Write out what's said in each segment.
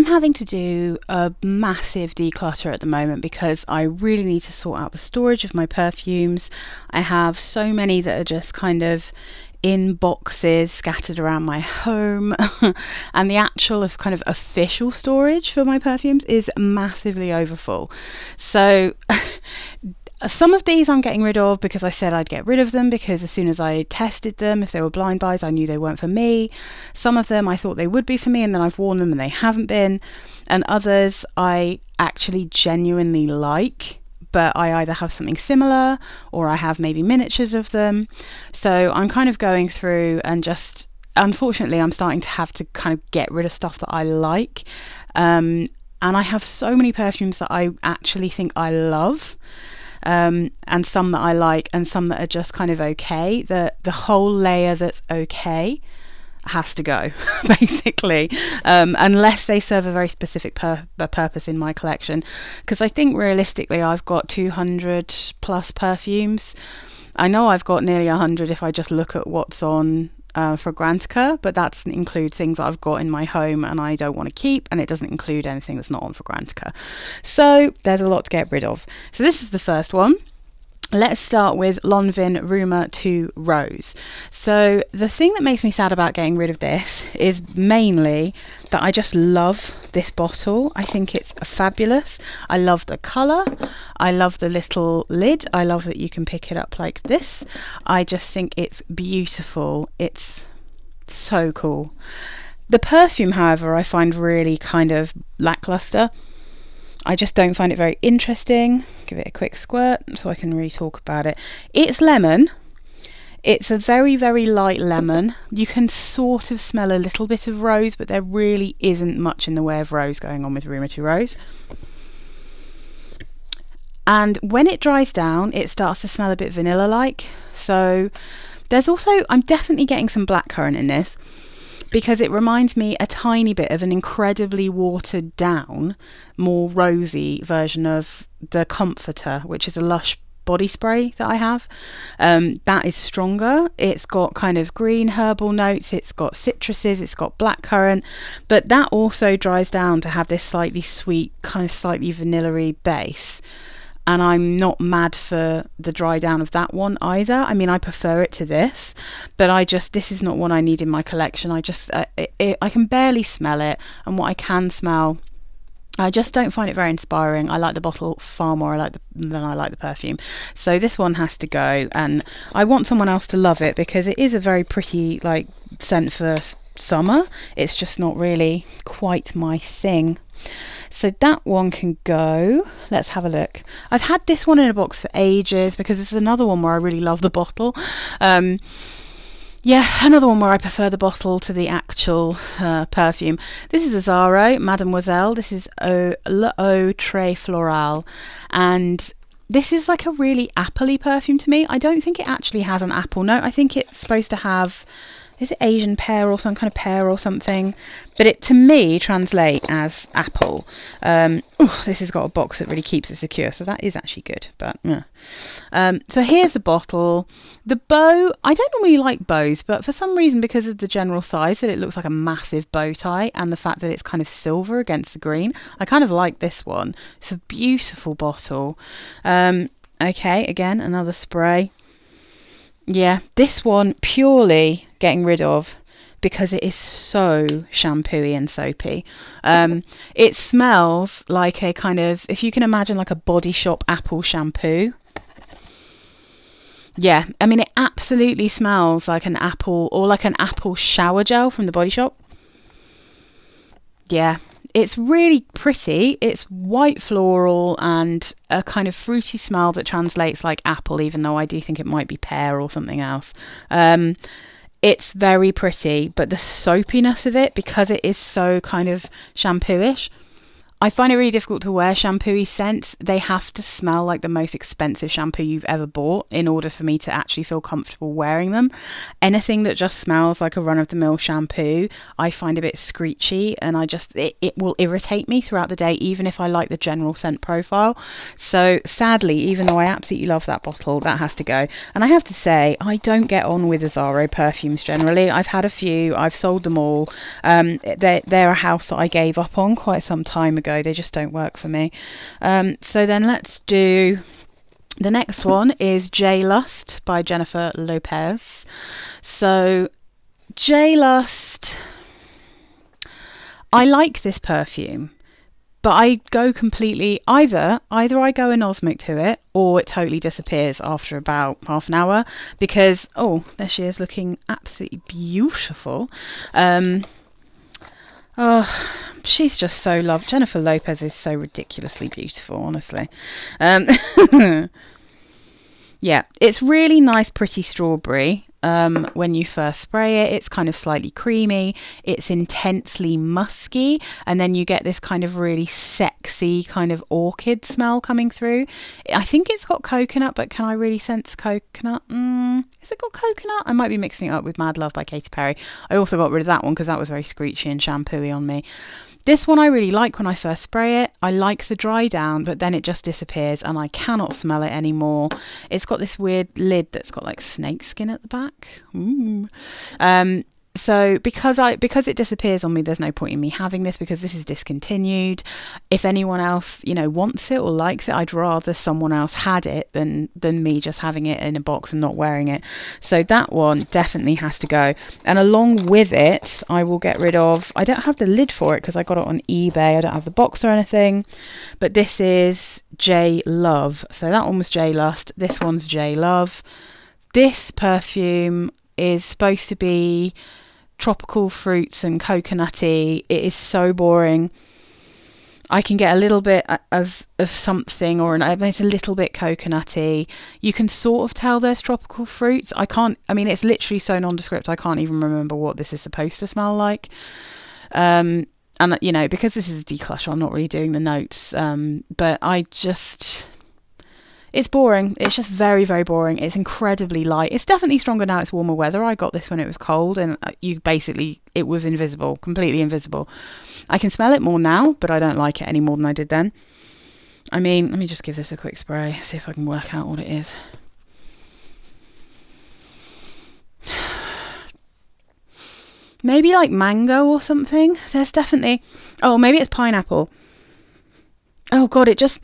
I'm having to do a massive declutter at the moment because I really need to sort out the storage of my perfumes. I have so many that are just kind of in boxes scattered around my home and the actual of kind of official storage for my perfumes is massively overfull. So some of these I'm getting rid of because I said I'd get rid of them because as soon as I tested them, if they were blind buys, I knew they weren't for me. Some of them I thought they would be for me and then I've worn them and they haven't been. And others I actually genuinely like, but I either have something similar or I have maybe miniatures of them. So I'm kind of going through and just, unfortunately, I'm starting to have to kind of get rid of stuff that I like. And I have so many perfumes that I actually think I love. And some that I like and some that are just kind of okay. The whole layer that's okay has to go, basically, unless they serve a very specific purpose in my collection, because I think realistically I've got 200 plus perfumes. I know I've got nearly 100 if I just look at what's on Fragrantica, but that doesn't include things that I've got in my home and I don't want to keep, and it doesn't include anything that's not on Fragrantica. So there's a lot to get rid of. So this is the first one. Let's start with Lanvin Rumour 2 Rose. So the thing that makes me sad about getting rid of this is mainly that I just love this bottle. I think it's fabulous. I love the colour. I love the little lid. I love that you can pick it up like this. I just think it's beautiful. It's so cool. The perfume, however, I find really kind of lackluster. I just don't find it very interesting. Give it a quick squirt so I can really talk about it. It's lemon. It's a very, very light lemon. You can sort of smell a little bit of rose, but there really isn't much in the way of rose going on with Rumour 2 Rose. And when it dries down, it starts to smell a bit vanilla-like. So there's also, I'm definitely getting some blackcurrant in this, because it reminds me a tiny bit of an incredibly watered down, more rosy version of the Comforter, which is a Lush body spray that I have. That is stronger. It's got kind of green herbal notes, it's got citruses, it's got blackcurrant, but that also dries down to have this slightly sweet, kind of slightly vanilla-y base. And I'm not mad for the dry down of that one either. I mean, I prefer it to this, but this is not one I need in my collection. I can barely smell it, and what I can smell, I just don't find it very inspiring. I like the bottle far more than I like the perfume. So this one has to go, and I want someone else to love it because it is a very pretty scent for summer. It's just not really quite my thing. So that one can go. Let's have a look. I've had this one in a box for ages because it's another one where I really love the bottle. Another one where I prefer the bottle to the actual perfume. This is Azzaro, Mademoiselle. This is L'Eau Très Florale. And this is like a really apple-y perfume to me. I don't think it actually has an apple note. I think it's supposed to have, is it Asian pear or some kind of pear or something? But it, to me, translates as apple. This has got a box that really keeps it secure, so that is actually good. But so here's the bottle. The bow, I don't normally like bows, but for some reason, because of the general size, that it looks like a massive bow tie, and the fact that it's kind of silver against the green, I kind of like this one. It's a beautiful bottle. Okay, again, another spray. Yeah, this one purely getting rid of because it is so shampooey and soapy. It smells like a kind of, if you can imagine like a Body Shop apple shampoo. Yeah, I mean it absolutely smells like an apple, or like an apple shower gel from the Body Shop. Yeah, it's really pretty. It's white floral and a kind of fruity smell that translates like apple, even though I do think it might be pear or something else. It's very pretty, but the soapiness of it, because it is so kind of shampoo-ish, I find it really difficult to wear shampoo-y scents. They have to smell like the most expensive shampoo you've ever bought in order for me to actually feel comfortable wearing them. Anything that just smells like a run-of-the-mill shampoo, I find a bit screechy, and it will irritate me throughout the day, even if I like the general scent profile. So sadly, even though I absolutely love that bottle, that has to go. And I have to say, I don't get on with Azzaro perfumes generally. I've had a few, I've sold them all. They're a house that I gave up on quite some time ago. They just don't work for me. So then let's do the next one is J Lust by Jennifer Lopez. So J Lust, I like this perfume, but I go completely either I go anosmic to it, or it totally disappears after about half an hour, because there she is, looking absolutely beautiful. Oh, she's just so loved. Jennifer Lopez is so ridiculously beautiful, honestly. Yeah, it's really nice, pretty strawberry. When you first spray it, it's kind of slightly creamy. It's intensely musky, and then you get this kind of really sexy kind of orchid smell coming through. I think it's got coconut, but can I really sense coconut? Has it got coconut? I might be mixing it up with Mad Love by Katy Perry. I also got rid of that one because that was very screechy and shampooey on me. This one I really like when I first spray it. I like the dry down, but then it just disappears and I cannot smell it anymore. It's got this weird lid that's got like snake skin at the back. Ooh. So because it disappears on me, there's no point in me having this, because this is discontinued. If anyone else, wants it or likes it, I'd rather someone else had it than me just having it in a box and not wearing it. So that one definitely has to go. And along with it, I will get rid of, I don't have the lid for it because I got it on eBay. I don't have the box or anything, but this is J Love. So that one was J Lust. This one's J Love. This perfume is supposed to be tropical fruits and coconutty. It is so boring. I can get a little bit of something, it's a little bit coconutty. You can sort of tell there's tropical fruits. It's literally so nondescript, I can't even remember what this is supposed to smell like. And because this is a declutter, I'm not really doing the notes. But it's boring. It's just very, very boring. It's incredibly light. It's definitely stronger now it's warmer weather. I got this when it was cold, and it was invisible, completely invisible. I can smell it more now, but I don't like it any more than I did then. Let me just give this a quick spray, see if I can work out what it is. Maybe like mango or something. There's definitely... maybe it's pineapple. Oh god, it just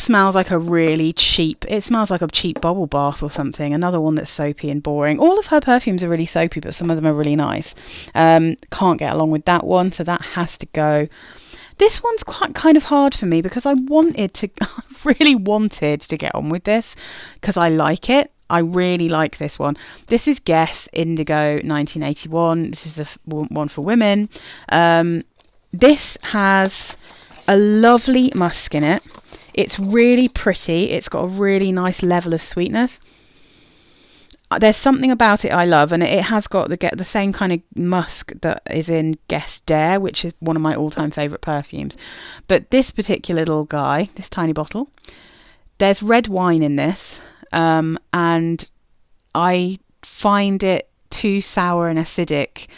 smells like a really cheap... It smells like a cheap bubble bath or something. Another one that's soapy and boring. All of her perfumes are really soapy, but some of them are really nice. Can't get along with that one, so that has to go. This one's quite kind of hard for me because I really wanted to get on with this because I like it. I really like this one. This is Guess Indigo 1981. This is the one for women. This has a lovely musk in it. It's really pretty. It's got a really nice level of sweetness. There's something about it I love, and it has got the same kind of musk that is in Guess Dare, which is one of my all-time favourite perfumes. But this particular little guy, this tiny bottle, there's red wine in this, and I find it too sour and acidic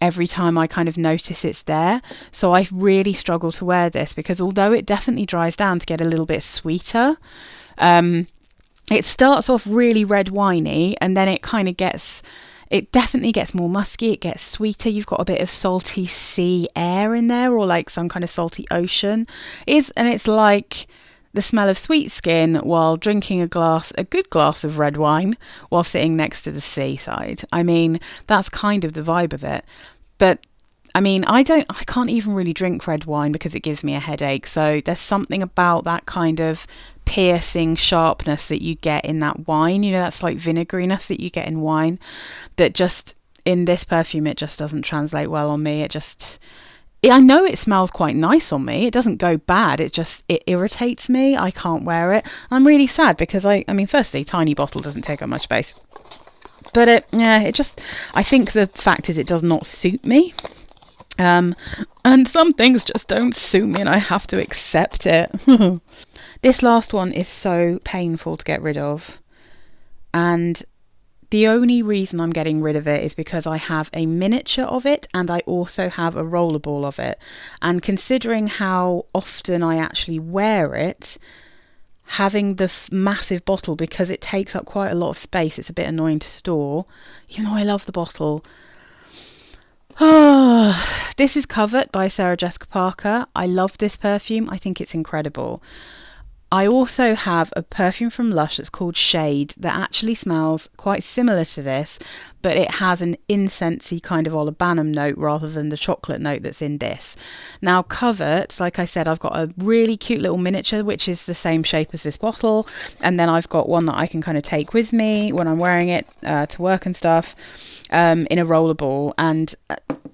every time I kind of notice it's there. So I really struggle to wear this because although it definitely dries down to get a little bit sweeter, it starts off really red winey and then it definitely gets more musky, it gets sweeter. You've got a bit of salty sea air in there, or like some kind of salty ocean. It's like the smell of sweet skin while drinking a good glass of red wine while sitting next to the seaside. That's kind of the vibe of it. But I can't even really drink red wine because it gives me a headache. So there's something about that kind of piercing sharpness that you get in that wine, that slight vinegariness that you get in wine, that just in this perfume it just doesn't translate well on me. I know it smells quite nice on me. It doesn't go bad. It irritates me. I can't wear it. I'm really sad because firstly, tiny bottle doesn't take up much space. But I think the fact is it does not suit me. And some things just don't suit me and I have to accept it. This last one is so painful to get rid of. And the only reason I'm getting rid of it is because I have a miniature of it and I also have a rollerball of it. And considering how often I actually wear it, having the massive bottle, because it takes up quite a lot of space, it's a bit annoying to store. You know, I love the bottle. This is Covert by Sarah Jessica Parker. I love this perfume. I think it's incredible. I also have a perfume from Lush that's called Shade that actually smells quite similar to this, but it has an incensey kind of olibanum note rather than the chocolate note that's in this. Now, Covert, like I said, I've got a really cute little miniature which is the same shape as this bottle, and then I've got one that I can kind of take with me when I'm wearing it to work and stuff, in a rollerball. And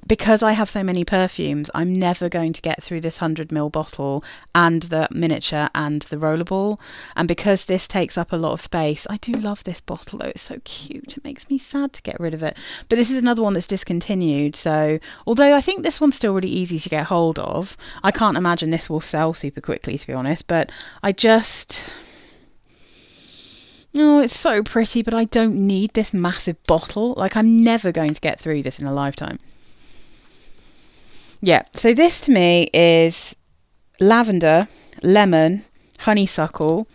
because I have so many perfumes, I'm never going to get through this 100ml bottle and the miniature and the rollerball. And because this takes up a lot of space, I do love this bottle though. It's so cute. It makes me sad to get rid of it. But this is another one that's discontinued. So although I think this one's still really easy to get hold of, I can't imagine this will sell super quickly, to be honest. But I just... Oh, it's so pretty, but I don't need this massive bottle. Like, I'm never going to get through this in a lifetime. Yeah, so this to me is lavender, lemon, honeysuckle.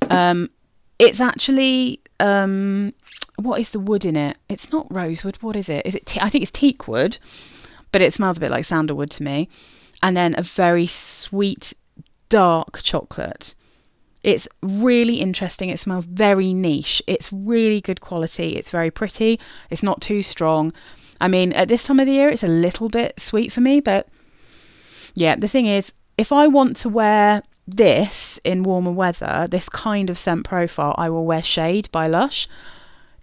It's actually, what is the wood in it? It's not rosewood. What is it? Is it? I think it's teak wood, but it smells a bit like sandalwood to me. And then a very sweet, dark chocolate. It's really interesting. It smells very niche. It's really good quality. It's very pretty. It's not too strong. I mean, at this time of the year, it's a little bit sweet for me, but yeah, the thing is, if I want to wear this in warmer weather, this kind of scent profile, I will wear Shade by Lush.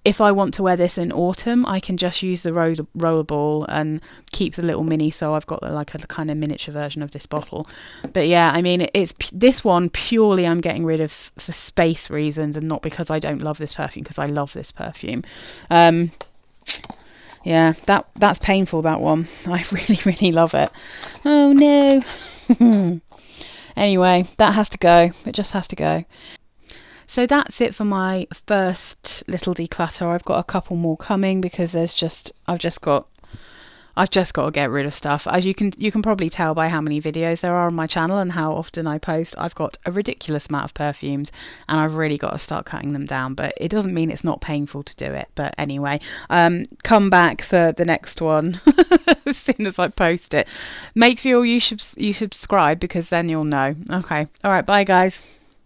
If I want to wear this in autumn, I can just use the rollerball and keep the little mini, so I've got like a kind of miniature version of this bottle. But yeah, I mean, it's this one purely I'm getting rid of for space reasons and not because I don't love this perfume, because I love this perfume. Yeah, that's painful, that one. I really, really love it. Oh no. Anyway, that has to go. It just has to go. So that's it for my first little declutter. I've got a couple more coming because I've just got to get rid of stuff. As you can probably tell by how many videos there are on my channel and how often I post, I've got a ridiculous amount of perfumes and I've really got to start cutting them down, but it doesn't mean it's not painful to do it. But anyway, come back for the next one as soon as I post it. Make sure you subscribe because then you'll know. Okay. All right. Bye guys.